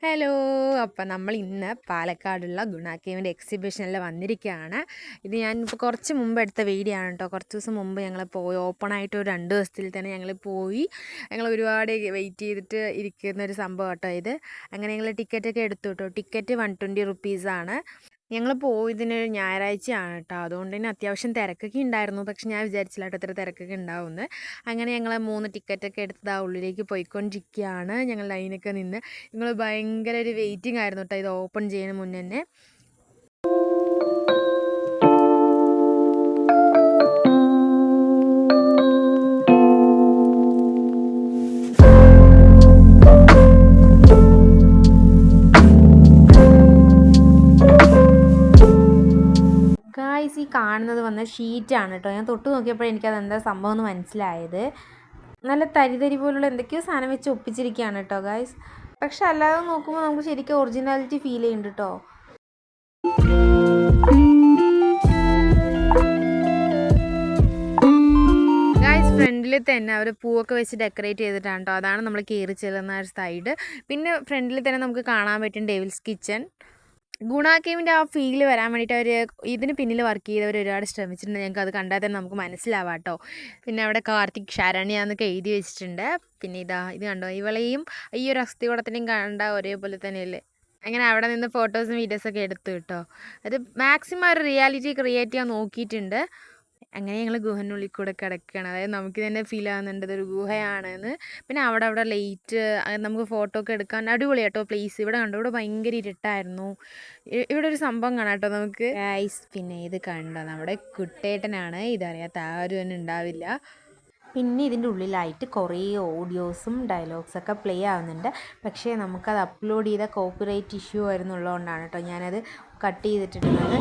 Hello. അപ്പം നമ്മൾ ഇന്ന് പാലക്കാടുള്ള ഗുണ കേവിൻ്റെ എക്സിബിഷനിൽ വന്നിരിക്കുകയാണ്. ഇത് ഞാനിപ്പോൾ കുറച്ച് മുമ്പ് എടുത്ത വീഡിയോ ആണ് കേട്ടോ. കുറച്ച് ദിവസം മുമ്പ് ഞങ്ങൾ പോയി, ഓപ്പണായിട്ട് ഒരു 2 ദിവസത്തിൽ തന്നെ ഞങ്ങൾ പോയി. ഞങ്ങൾ ഒരുപാട് വെയിറ്റ് ചെയ്തിട്ട് ഇരിക്കുന്ന ഒരു സംഭവം കേട്ടോ ഇത്. അങ്ങനെ ഞങ്ങൾ ടിക്കറ്റൊക്കെ എടുത്തു കേട്ടോ. ടിക്കറ്റ് 120 റുപ്പീസാണ്. ഞങ്ങൾ പോയതിനൊരു ഞായറാഴ്ചയാണ് കേട്ടോ. അതുകൊണ്ട് തന്നെ അത്യാവശ്യം തിരക്കൊക്കെ ഉണ്ടായിരുന്നു. പക്ഷെ ഞാൻ വിചാരിച്ചില്ല കേട്ടോ ഇത്ര തിരക്കൊക്കെ ഉണ്ടാവുമെന്ന്. അങ്ങനെ ഞങ്ങൾ 3 ടിക്കറ്റൊക്കെ എടുത്ത് ആ ഉള്ളിലേക്ക് പോയിക്കൊണ്ടിരിക്കുകയാണ്. ഞങ്ങൾ ലൈനൊക്കെ നിന്ന് ഞങ്ങൾ ഭയങ്കര ഒരു വെയിറ്റിംഗ് ആയിരുന്നു കേട്ടോ ഇത് ഓപ്പൺ ചെയ്യുന്ന മുന്നേ തന്നെ. ഗായ്സ്, ഈ കാണുന്നത് വന്ന ഷീറ്റാണ് കേട്ടോ. ഞാൻ തൊട്ട് നോക്കിയപ്പോഴേ എനിക്കത് എന്താ സംഭവം എന്ന് മനസ്സിലായത്. നല്ല തരി പോലുള്ള എന്തൊക്കെയോ സാധനം വെച്ച് ഒപ്പിച്ചിരിക്കുകയാണ് കേട്ടോ ഗായ്സ്. പക്ഷെ അല്ലാതെ നോക്കുമ്പോൾ നമുക്ക് ശരിക്കും ഒറിജിനാലിറ്റി ഫീൽ ചെയ്യുന്നുണ്ട് കേട്ടോ. ഗായ്സ്, ഫ്രണ്ടിൽ തന്നെ അവർ പൂവൊക്കെ വെച്ച് ഡെക്കറേറ്റ് ചെയ്തിട്ടാണ് കേട്ടോ. അതാണ് നമ്മൾ കയറി ചെല്ലുന്ന ഒരു സൈഡ്. പിന്നെ ഫ്രണ്ടിൽ തന്നെ നമുക്ക് കാണാൻ പറ്റും ഡേവിൾസ് കിച്ചൺ. ഗുണ കേവിൻ്റെ ആ ഫീൽ വരാൻ വേണ്ടിയിട്ട് അവർ ഇതിന് പിന്നിൽ വർക്ക് ചെയ്തവർ ഒരുപാട് ശ്രമിച്ചിട്ടുണ്ട്. ഞങ്ങൾക്ക് അത് കണ്ടാൽ തന്നെ നമുക്ക് മനസ്സിലാവാം കേട്ടോ. പിന്നെ അവിടെ കാർത്തിക് ശരണ്യ എന്നൊക്കെ എഴുതി വെച്ചിട്ടുണ്ട്. പിന്നെ ഇത് കണ്ടോ, ഇവളെയും ഈ ഒരു അസ്ഥികൂടത്തിനെയും കണ്ട ഒരേപോലെ തന്നെയല്ലേ. അങ്ങനെ അവിടെ നിന്ന് ഫോട്ടോസും വീഡിയോസൊക്കെ എടുത്തു കേട്ടോ. അത് മാക്സിമം ഒരു റിയാലിറ്റി ക്രിയേറ്റ് ചെയ്യാൻ നോക്കിയിട്ടുണ്ട്. അങ്ങനെ ഞങ്ങൾ ഗുഹനുള്ളിൽ കൂടെ കിടക്കുകയാണ്. അതായത് നമുക്ക് തന്നെ ഫീൽ ആകുന്നുണ്ട് ഇതൊരു ഗുഹയാണെന്ന്. പിന്നെ അവിടെ ലൈറ്റ്, നമുക്ക് ഫോട്ടോ ഒക്കെ എടുക്കാൻ അടിപൊളി കേട്ടോ പ്ലേസ്. ഇവിടെ കണ്ടോ, ഇവിടെ ഭയങ്കര ഇരുട്ടായിരുന്നു. ഇവിടെ ഒരു സംഭവം കാണാം കേട്ടോ നമുക്ക് ഗൈസ്. പിന്നെ ഇത് കണ്ടോ, നമ്മുടെ കുട്ടേട്ടനാണ്. ഇതറിയാത്ത ആരും തന്നെ ഉണ്ടാവില്ല. പിന്നെ ഇതിൻ്റെ ഉള്ളിലായിട്ട് കുറേ ഓഡിയോസും ഡയലോഗ്സൊക്കെ പ്ലേ ആവുന്നുണ്ട്. പക്ഷേ നമുക്കത് അപ്ലോഡ് ചെയ്ത കോപ്പിറൈറ്റ് ഇഷ്യൂ വരുന്നുള്ളതുകൊണ്ടാണ് കേട്ടോ ഞാനത് കട്ട് ചെയ്തിട്ടിരുന്നത്.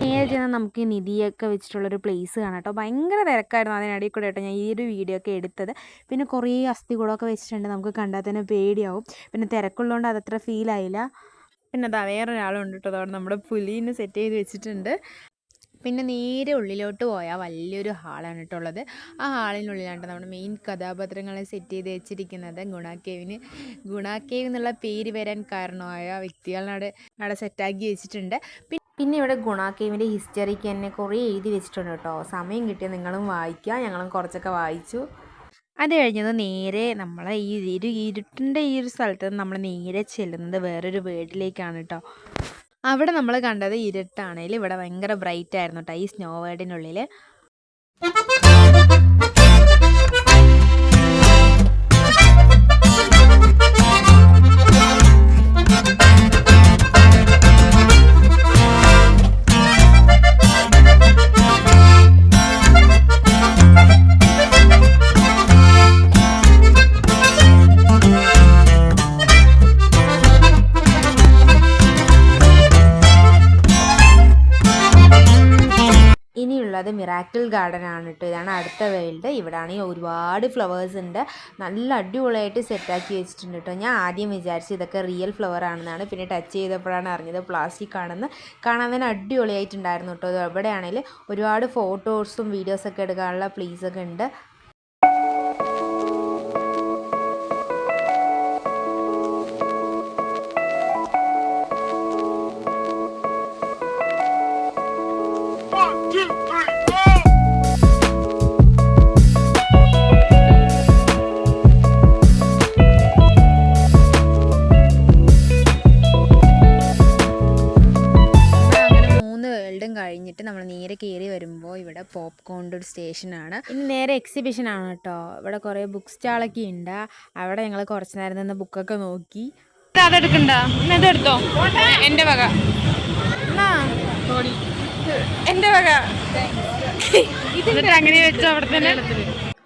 നേരെ ചെന്നാൽ നമുക്ക് നിധിയൊക്കെ വെച്ചിട്ടുള്ളൊരു പ്ലേസ് കാണാം കേട്ടോ. ഭയങ്കര തിരക്കായിരുന്നു അതിനിടയിൽ കൂടെ കേട്ടോ ഞാൻ ഈ ഒരു വീഡിയോ ഒക്കെ എടുത്തത്. പിന്നെ കുറേ അസ്ഥികൂടമൊക്കെ വെച്ചിട്ടുണ്ട്. നമുക്ക് കണ്ടാൽ തന്നെ പേടിയാവും. പിന്നെ തിരക്കുള്ളതുകൊണ്ട് അതത്ര ഫീലായില്ല. പിന്നെ അതാ വേറൊരാളുണ്ട് കേട്ടോ. അതോടെ നമ്മുടെ പുലീനെ സെറ്റ് ചെയ്ത് വെച്ചിട്ടുണ്ട്. പിന്നെ നേരെ ഉള്ളിലോട്ട് പോയാൽ വലിയൊരു ഹാളാണ് കേട്ടോ ഉള്ളത്. ആ ഹാളിനുള്ളിലാണ് നമ്മുടെ മെയിൻ കഥാപാത്രങ്ങളെ സെറ്റ് ചെയ്ത് വെച്ചിരിക്കുന്നത്. ഗുണ കേവ് എന്നുള്ള പേര് വരാൻ കാരണമായ വ്യക്തികളവിടെ സെറ്റാക്കി വെച്ചിട്ടുണ്ട്. പിന്നെ ഇവിടെ ഗുണ കേവിൻ്റെ ഹിസ്റ്ററിക്ക് തന്നെ കുറേ എഴുതി വെച്ചിട്ടുണ്ട് കേട്ടോ. സമയം കിട്ടിയാൽ നിങ്ങളും വായിക്കുക. ഞങ്ങളും കുറച്ചൊക്കെ വായിച്ചു. അത് കഴിഞ്ഞത് നേരെ നമ്മളെ ഈ ഇരുട്ടിൻ്റെ ഈ ഒരു സ്ഥലത്ത് നമ്മൾ നേരെ ചെല്ലുന്നത് വേറൊരു വേൾഡിലേക്കാണ് കേട്ടോ. അവിടെ നമ്മൾ കണ്ടത് ഇരുട്ടാണേലും ഇവിടെ ഭയങ്കര ബ്രൈറ്റ് ആയിരുന്നു കേട്ടോ ഈ സ്നോ വേൾഡിനുള്ളിൽ. ഇനിയുള്ളത് മിറാക്കിൾ ഗാർഡൻ ആണ് കേട്ടോ. ഇതാണ് അടുത്ത വേൾഡ്. ഇവിടെ ആണെങ്കിൽ ഒരുപാട് ഫ്ലവേഴ്സ് ഉണ്ട്. നല്ല അടിപൊളിയായിട്ട് സെറ്റാക്കി വെച്ചിട്ടുണ്ട് കേട്ടോ. ഞാൻ ആദ്യം വിചാരിച്ചു ഇതൊക്കെ റിയൽ ഫ്ലവർ ആണെന്നാണ്. പിന്നെ ടച്ച് ചെയ്തപ്പോഴാണ് അറിഞ്ഞത് പ്ലാസ്റ്റിക് ആണെന്ന്. കാണാൻ തന്നെ അടിപൊളിയായിട്ടുണ്ടായിരുന്നു കേട്ടോ. ഇവിടെ ആണെങ്കിൽ ഒരുപാട് ഫോട്ടോസും വീഡിയോസൊക്കെ എടുക്കാനുള്ള പ്ലേസൊക്കെ ഉണ്ട്. കഴിഞ്ഞിട്ട് നമ്മൾ നേരെ കയറി വരുമ്പോൾ ഇവിടെ പോപ്കോണിൻ്റെ ഒരു സ്റ്റേഷനാണ്. ഇനി നേരെ എക്സിബിഷനാണ് കേട്ടോ. ഇവിടെ കുറേ ബുക്ക് സ്റ്റാളൊക്കെ ഉണ്ട്. അവിടെ ഞങ്ങൾ കുറച്ച് നേരം നിന്ന് ബുക്കൊക്കെ നോക്കി. അതെടുക്കണ്ട, ഇതെടുത്തോ, എൻ്റെ വക, എൻ്റെ വക. അങ്ങനെ വെച്ചോ അവിടെ തന്നെ.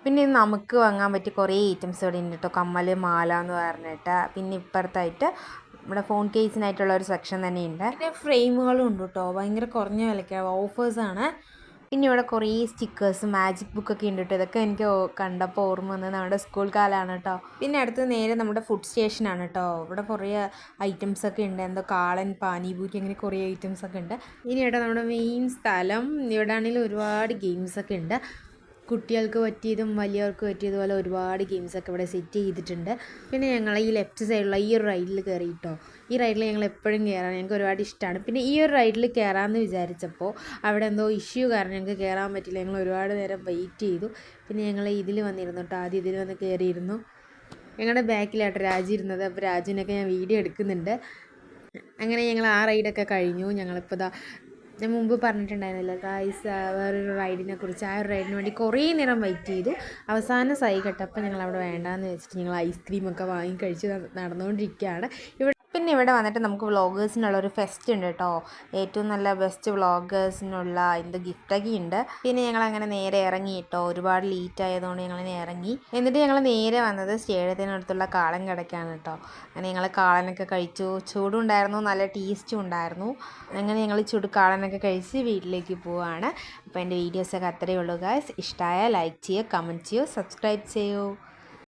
പിന്നെ നമുക്ക് വാങ്ങാൻ പറ്റിയ കുറേ ഐറ്റംസ് ഇവിടെ ഉണ്ട് കേട്ടോ. കമ്മൽ, മാല എന്ന് പറഞ്ഞിട്ട്. പിന്നെ ഇപ്പുറത്തായിട്ട് നമ്മുടെ ഫോൺ കേസിനായിട്ടുള്ള ഒരു സെക്ഷൻ തന്നെയുണ്ട്. പിന്നെ ഫ്രെയിമുകളും ഉണ്ട് കേട്ടോ. ഭയങ്കര കുറഞ്ഞ വിലയ്ക്കാണ്, ഓഫേഴ്സാണ്. പിന്നെ ഇവിടെ കുറേ സ്റ്റിക്കേഴ്സ്, മാജിക് ബുക്കൊക്കെ ഉണ്ട് കേട്ടോ. ഇതൊക്കെ എനിക്ക് കണ്ടപ്പോൾ ഓർമ്മ വന്നത് നമ്മുടെ സ്കൂൾ കാലമാണ് കേട്ടോ. പിന്നെ അടുത്ത് നേരെ നമ്മുടെ ഫുഡ് സ്റ്റേഷനാണ് കേട്ടോ. ഇവിടെ കുറേ ഐറ്റംസൊക്കെ ഉണ്ട്. എന്തോ കാളൻ, പാനിപൂരി, അങ്ങനെ കുറേ ഐറ്റംസൊക്കെ ഉണ്ട്. ഇനി ഇവിടെ നമ്മുടെ മെയിൻ സ്ഥലം. ഇവിടെ ആണെങ്കിലും ഒരുപാട് ഗെയിംസൊക്കെ ഉണ്ട്. കുട്ടികൾക്ക് പറ്റിയതും വലിയവർക്ക് പറ്റിയതുപോലെ ഒരുപാട് ഗെയിംസൊക്കെ ഇവിടെ സെറ്റ് ചെയ്തിട്ടുണ്ട്. പിന്നെ ഞങ്ങൾ ഈ ലെഫ്റ്റ് സൈഡിലുള്ള ഈ ഒരു റൈഡിൽ കയറി കേട്ടോ. ഈ റൈഡിൽ ഞങ്ങൾ എപ്പോഴും കയറാൻ ഞങ്ങൾക്ക് ഒരുപാട് ഇഷ്ടമാണ്. പിന്നെ ഈ ഒരു റൈഡിൽ കയറാമെന്ന് വിചാരിച്ചപ്പോൾ അവിടെ എന്തോ ഇഷ്യൂ കാരണം ഞങ്ങൾക്ക് കയറാൻ പറ്റില്ല. ഞങ്ങൾ ഒരുപാട് നേരം വെയിറ്റ് ചെയ്തു. പിന്നെ ഞങ്ങൾ ഇതിൽ വന്നിരുന്നു കേട്ടോ. ആദ്യം ഇതിൽ വന്ന് കയറിയിരുന്നു. ഞങ്ങളുടെ ബാക്കിലായിട്ട് രാജു ഇരുന്നത്. അപ്പോൾ രാജുവിനൊക്കെ ഞാൻ വീഡിയോ എടുക്കുന്നുണ്ട്. അങ്ങനെ ഞങ്ങൾ ആ റൈഡൊക്കെ കഴിഞ്ഞു. ഞങ്ങളിപ്പോൾ ഞാൻ മുമ്പ് പറഞ്ഞിട്ടുണ്ടായിരുന്നില്ല ഗായ്സ് വേറൊരു റൈഡിനെ കുറിച്ച്. ആ ഒരു റൈഡിന് വേണ്ടി കുറേ നേരം വെയിറ്റ് ചെയ്തു. അവസാനം സൈ കെട്ടപ്പോൾ ഞങ്ങൾ അവിടെ വേണ്ടാന്ന് വെച്ചിട്ട് ഞങ്ങൾ ഐസ്ക്രീമൊക്കെ വാങ്ങി കഴിച്ച് നടന്നുകൊണ്ടിരിക്കുകയാണ്. പിന്നെ ഇവിടെ വന്നിട്ട് നമുക്ക് വ്ളോഗേഴ്സിനുള്ളൊരു ഫെസ്റ്റ് ഉണ്ട് കേട്ടോ. ഏറ്റവും നല്ല ബെസ്റ്റ് വ്ളോഗേഴ്സിനുള്ള ഗിഫ്റ്റൊക്കെ ഉണ്ട്. പിന്നെ ഞങ്ങൾ അങ്ങനെ നേരെ ഇറങ്ങി കേട്ടോ. ഒരുപാട് ലേറ്റ് ആയതുകൊണ്ട് ഞങ്ങൾ ഇറങ്ങി. എന്നിട്ട് ഞങ്ങൾ നേരെ വന്നത് സ്റ്റേഡിയത്തിനടുത്തുള്ള കാളൻ കടയ്ക്കാണ് കേട്ടോ. അങ്ങനെ ഞങ്ങൾ കാളനൊക്കെ കഴിച്ചു. ചൂടും ഉണ്ടായിരുന്നു, നല്ല ടേസ്റ്റും ഉണ്ടായിരുന്നു. അങ്ങനെ ഞങ്ങൾ കാളനൊക്കെ കഴിച്ച് വീട്ടിലേക്ക് പോവുകയാണ്. അപ്പോൾ എൻ്റെ വീഡിയോസൊക്കെ അത്രയേ ഉള്ളൂ ഗായ്സ്. ഇഷ്ടമായ ലൈക്ക് ചെയ്യുക, കമൻറ്റ് ചെയ്യുക, സബ്സ്ക്രൈബ് ചെയ്യൂ.